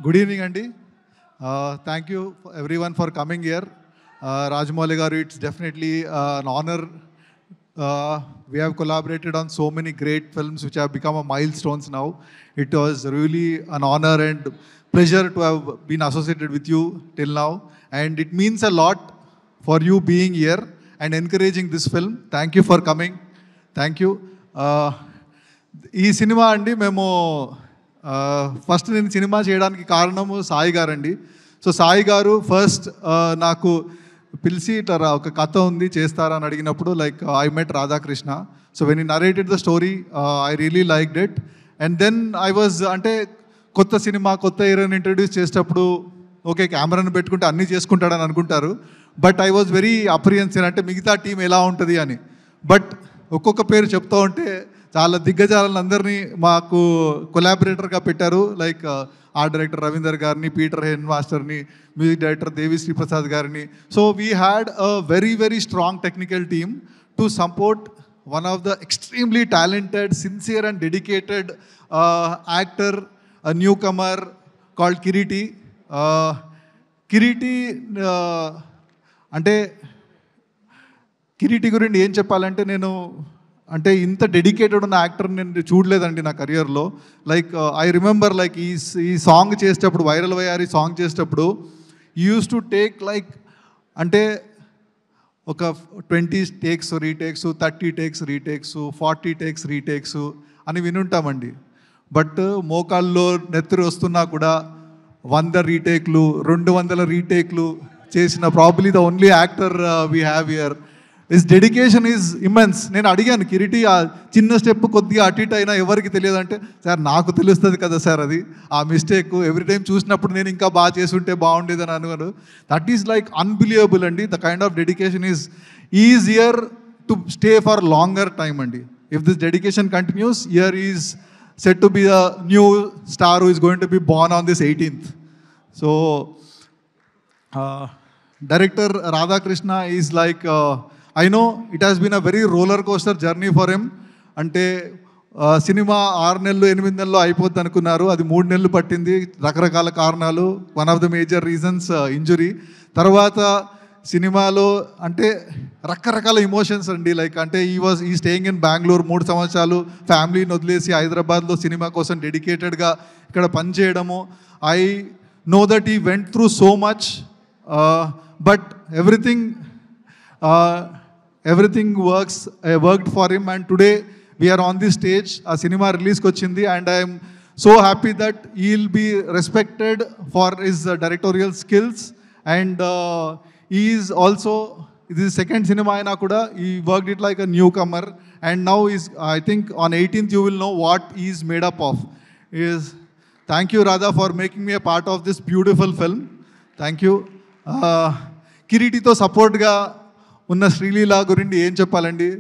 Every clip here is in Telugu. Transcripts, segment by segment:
Good evening, Andy. Thank you everyone for coming here. Rajamouli garu, it's definitely an honor. We have collaborated on so many great films which have become a milestones now. It was really an honor and pleasure to have been associated with you till now. And it means a lot for you being here and encouraging this film. Thank you for coming. Thank you. ఈ సినిమా అండి మేము ఫస్ట్ నేను సినిమా చేయడానికి కారణము సాయి గారు అండి. సో సాయి గారు ఫస్ట్ నాకు పిలిచి ఇట్లా ఒక కథ ఉంది చేస్తారా అని అడిగినప్పుడు like I met Radhakrishna. So when he narrated the story I really liked it. And then I was అంటే కొత్త సినిమా కొత్త హీరోని ఇంట్రడ్యూస్ చేసేటప్పుడు ఓకే కెమెరాను పెట్టుకుంటే అన్నీ చేసుకుంటాడని అనుకుంటారు. బట్ ఐ వాజ్ వెరీ అప్రిహెన్సివ్ అంటే మిగతా టీం ఎలా ఉంటుంది అని. బట్ ఒక్కొక్క పేరు చెప్తూ ఉంటే చాలా దిగ్గజాలందరినీ మాకు కొలాబరేటర్గా పెట్టారు. లైక్ ఆర్ట్ డైరెక్టర్ రవీందర్ గారిని, పీటర్ హెన్ మాస్టర్ని, మ్యూజిక్ డైరెక్టర్ దేవి శ్రీప్రసాద్ గారిని. So we had a very very strong technical team to support one of the extremely talented, sincere and dedicated actor, a newcomer called Kiriti. Kiriti అంటే కిరీటి గురించి ఏం చెప్పాలంటే నేను అంటే ఇంత డెడికేటెడ్ ఉన్న యాక్టర్ నేను చూడలేదండి నా కెరియర్లో. లైక్ ఐ రిమెంబర్ లైక్ ఈ సాంగ్ చేసేటప్పుడు వైరల్ వయ్యారి సాంగ్ చేసేటప్పుడు యూస్ టు టేక్ లైక్ అంటే ఒక 20 takes retakes, 30 takes retakes, 40 takes retakes అని వినుంటామండి. బట్ మోకాల్లో నెత్తురు వస్తున్నా కూడా 100 రీటేక్లు, 200 రీటేక్లు చేసిన probably the only actor we have here. His dedication is immense. నేను అడిగాను కిరీటి ఆ చిన్న స్టెప్ కొద్దిగా అటు ఇటు అయినా ఎవరికి తెలియదంటే సార్ నాకు తెలుస్తుంది కదా సార్ అది ఆ మిస్టేక్ ఎవ్రీ టైం చూసినప్పుడు నేను ఇంకా బాగా చేసుంటే బాగుండేదని అనుకున్నాను. దట్ ఈస్ లైక్ అన్బిలీవబుల్ అండి. The kind of dedication is easier to stay for longer time అండి. If this dedication continues, year is said to be a new star who is going to be born on this 18th. So director Radhakrishna is like I know it has been a very roller coaster journey for him. అంటే సినిమా 6 నెలలు 8 నెలలు అయిపోద్ది అనుకున్నారు, అది 3 నెలలు పట్టింది రకరకాల కారణాలు. One of the major reasons injury. తర్వాత సినిమాలో అంటే రకరకాల ఇమోషన్స్ అండి. లైక్ అంటే ఈ స్టేయింగ్ ఇన్ బెంగళూరు 3 సంవత్సరాలు ఫ్యామిలీని వదిలేసి హైదరాబాద్లో సినిమా కోసం డెడికేటెడ్గా ఇక్కడ పనిచేయడము. I know that he went through so much but everything worked for him and today we are on the stage. ఆ సినిమా రిలీజ్కి వచ్చింది and I'm so happy that he will be respected for his directorial skills and he is also, this is second cinema ayina kuda he worked it like a newcomer and now is I think on 18th you will know what he is made up of. Thank you Radha for making me a part of this beautiful film. Thank you. Kiriti to support ga unna Srileela gurindi em cheppalandi.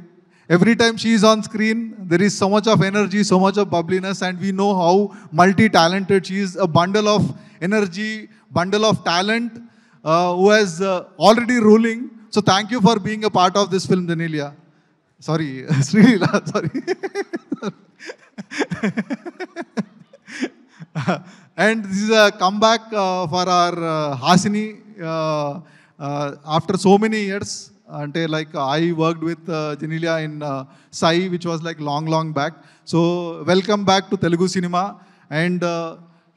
Every time she is on screen there is so much of energy, so much of bubbliness and we know how multi talented she is. A bundle of energy, bundle of talent who has already ruling. So thank you for being a part of this film, Janelia. Sorry, Srileela, sorry. And this is a comeback for our Hasini after so many years. Ante like I worked with Janelia in Sai, which was like long back. So welcome back to Telugu cinema and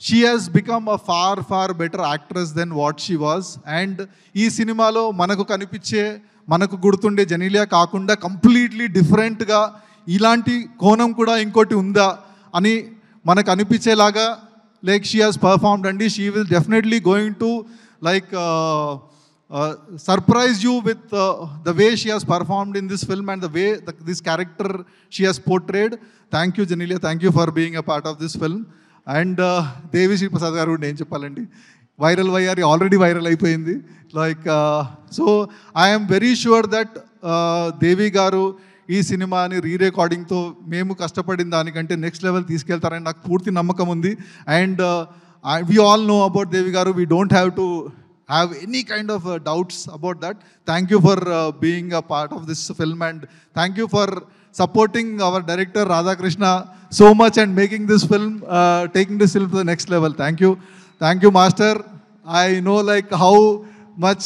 she has become a far better actress than what she was. And ఈ సినిమాలో మనకు కనిపించే మనకు గుర్తుండే జనీలియా కాకుండా కంప్లీట్లీ డిఫరెంట్గా ఇలాంటి కోణం కూడా ఇంకోటి ఉందా అని మనకు అనిపించేలాగా లైక్ షీ హాజ్ పర్ఫార్మ్డ్ అండి. She will definitely going to like surprise you with the way she has performed in this film and the way this character she has portrayed. Thank you Janelia, thank you for being a part of this film. And దేవి శ్రీప్రసాద్ గారు ఏం చెప్పాలండి, వైరల్ వయ్యారి ఆల్రెడీ వైరల్ అయిపోయింది. Like so I'm very sure that దేవి గారు ఈ సినిమాని రీరికార్డింగ్తో మేము కష్టపడిన దానికంటే నెక్స్ట్ లెవెల్ తీసుకెళ్తారని నాకు పూర్తి నమ్మకం ఉంది. And we all know about Devi garu, we don't have to have any kind of doubts about that. Thank you for being a part of this film and thank you for supporting our director Radhakrishna so much and making this film, taking this film to the next level. Thank you. Thank you, Master. I know like how much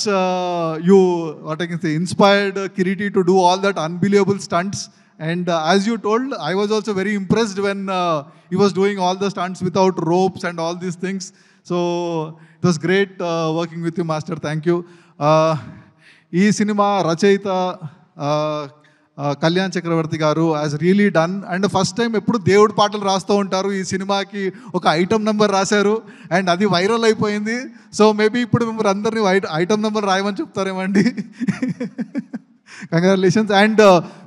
you, what I can say, inspired Kiriti to do all that unbelievable stunts. And as you told, I was also very impressed when he was doing all the stunts without ropes and all these things. So it was great working with you, Master. Thank you. ఈ సినిమా రచయిత Kalyan Chakravarthy garu has really done. And first time ఎప్పుడు దేవుడి పాటలు రాస్తూ ఉంటారు. ఈ సినిమాకి ఒక ఐటమ్ నెంబర్ రాశారు అండ్ అది వైరల్ అయిపోయింది. సో మేబీ ఇప్పుడు మిమ్మల్ని అందరినీ ఐటమ్ నెంబర్ రాయమని చెప్తారేమండి. Congratulations. And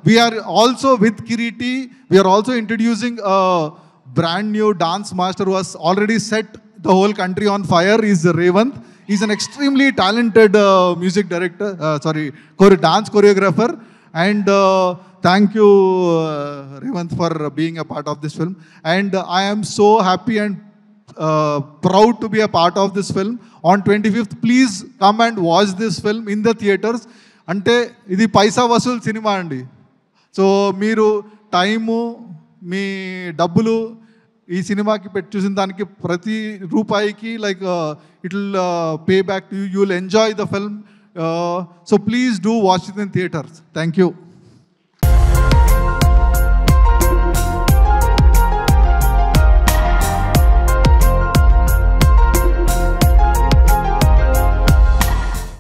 we are also with Kireeti, we are also introducing brand new dance master was already set the whole country on fire. Is Revanth. Is an extremely talented music director, dance choreographer. And thank you, Revanth, for being a part of this film. And I am so happy and proud to be a part of this film. On 25th, please come and watch this film in the theaters. Ante idi paisa vasool cinema andi. So మీరు టైము మీ డబ్బులు ఈ సినిమాకి పెట్టి చూసిన దానికి ప్రతి రూపాయికి like it will pay back to you. You will enjoy the film. So please do watch it in theaters. Thank you.